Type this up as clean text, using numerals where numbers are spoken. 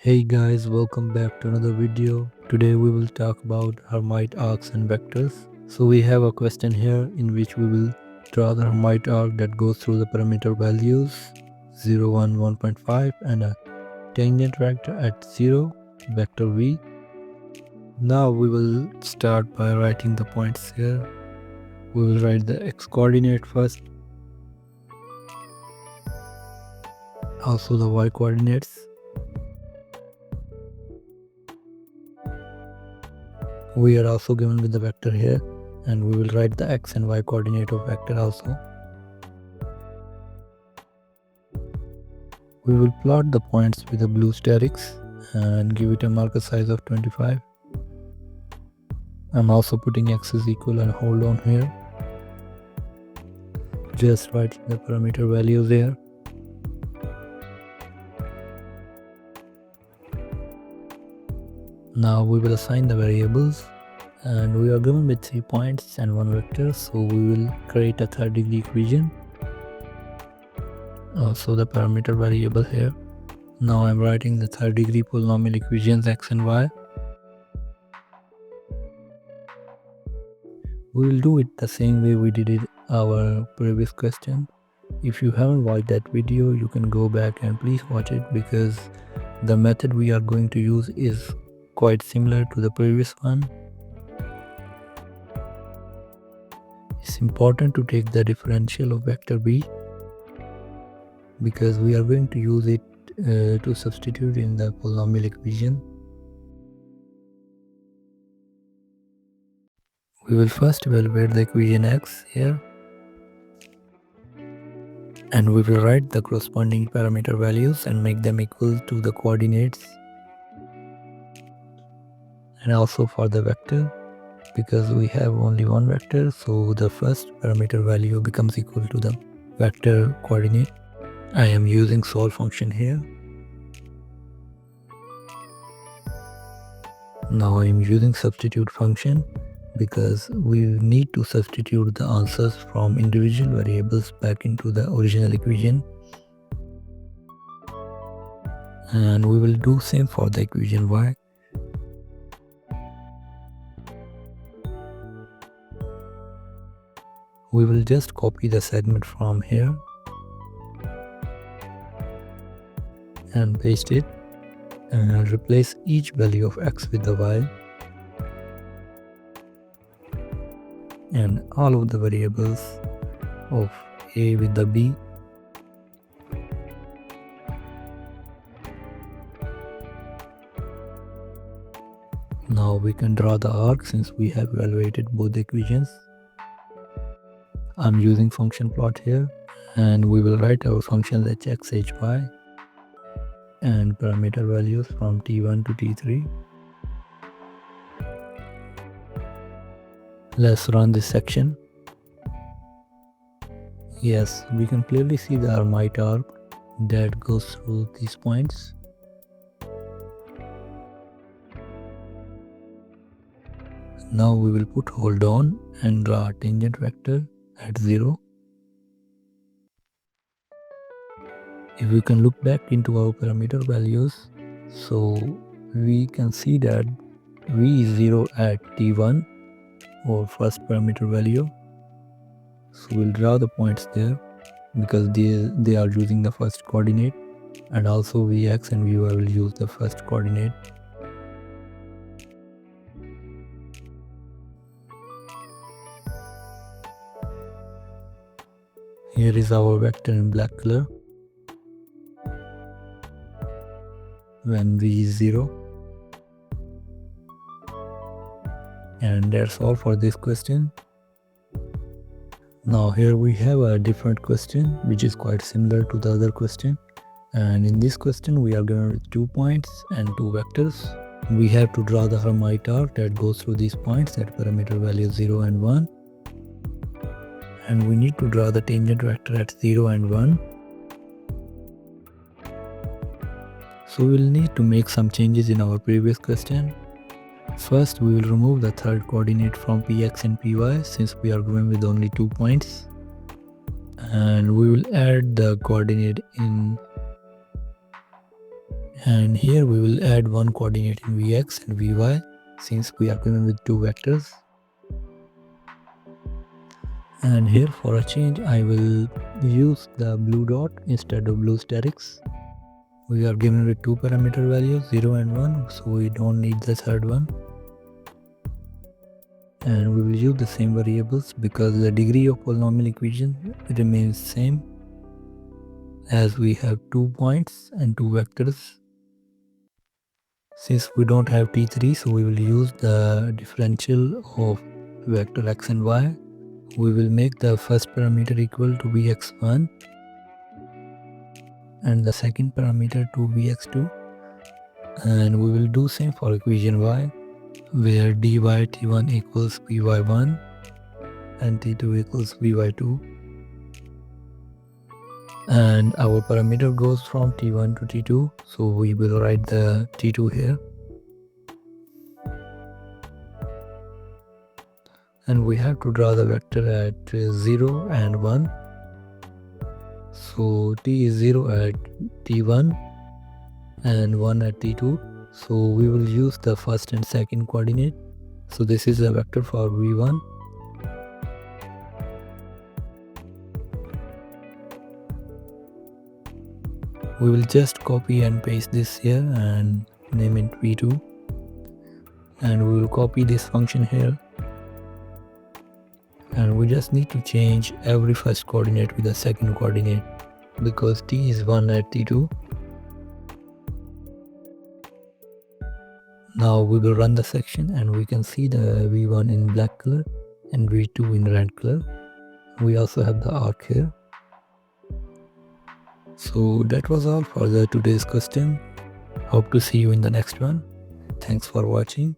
Hey guys, welcome back to another video. Today we will talk about Hermite Arcs and Vectors. So we have a question here in which we will draw the Hermite arc that goes through the parameter values 0, 1, 1.5 and a tangent vector at 0, vector v. Now we will start by writing the points here. We will write the x coordinate first, also the y coordinates. We are also given with the vector here, and we will write the x and y coordinate of vector also. We will plot the points with a blue sterics and give it a marker size of 25. I'm also putting x is equal and hold on here. Just writing the parameter values here. Now we will assign the variables, and we are given with 3 points and 1 vector, so we will create a third degree equation. Also the parameter variable here. Now I'm writing the third degree polynomial equations x and y. We will do it the same way we did it our previous question. If you haven't watched that video, you can go back and please watch it, because the method we are going to use is quite similar to the previous one. It's important to take the differential of vector b, because we are going to use it to substitute in the polynomial equation. We will first evaluate the equation x here, and we will write the corresponding parameter values and make them equal to the coordinates. And also for the vector, because we have only one vector, so the first parameter value becomes equal to the vector coordinate. I am using solve function here. Now I am using substitute function, because we need to substitute the answers from individual variables back into the original equation. And we will do same for the equation y. We will just copy the segment from here and paste it, and replace each value of x with the y, and all of the variables of a with the b. Now we can draw the arc since we have evaluated both the equations. I'm using function plot here, and we will write our functions hx, hy and parameter values from t1 to t3. Let's run this section. Yes, we can clearly see the Hermite arc that goes through these points. Now we will put hold on and draw a tangent vector at 0. If we can look back into our parameter values, so we can see that v is 0 at t1, or first parameter value. So we'll draw the points there, because they are using the first coordinate, and also vx and vy will use the first coordinate. Here is our vector in black color when v is 0. And that's all for this question. Now here we have a different question which is quite similar to the other question, and in this question we are given with 2 points and 2 vectors. We have to draw the Hermite arc that goes through these points at parameter values 0 and 1, and we need to draw the tangent vector at 0 and 1. So we'll need to make some changes in our previous question. First, we will remove the third coordinate from px and py, since we are going with only 2 points. And we will add the coordinate in And here we will add one coordinate in Vx and Vy since we are given with two vectors. And here for a change I will use the blue dot instead of blue statics. We are given with two parameter values 0 and 1, so we don't need the third one. And we will use the same variables because the degree of polynomial equation remains same as we have 2 points and 2 vectors. Since we don't have t3, so we will use the differential of vector x and y. We will make the first parameter equal to vx1 and the second parameter to vx2, and we will do same for equation y, where dy t1 equals vy1 and t2 equals vy2, and our parameter goes from t1 to t2, so we will write the t2 here, and we have to draw the vector at 0 and 1. So t is 0 at t1 and 1 at t2, so we will use the first and second coordinate. So this is a vector for v1, we will just copy and paste this here and name it v2, and we will copy this function here, and we just need to change every first coordinate with the second coordinate because t is 1 at t2. Now we will run the section and we can see the v1 in black color and v2 in red color. We also have the arc here. So that was all for the today's question. Hope to see you in the next one. Thanks for watching.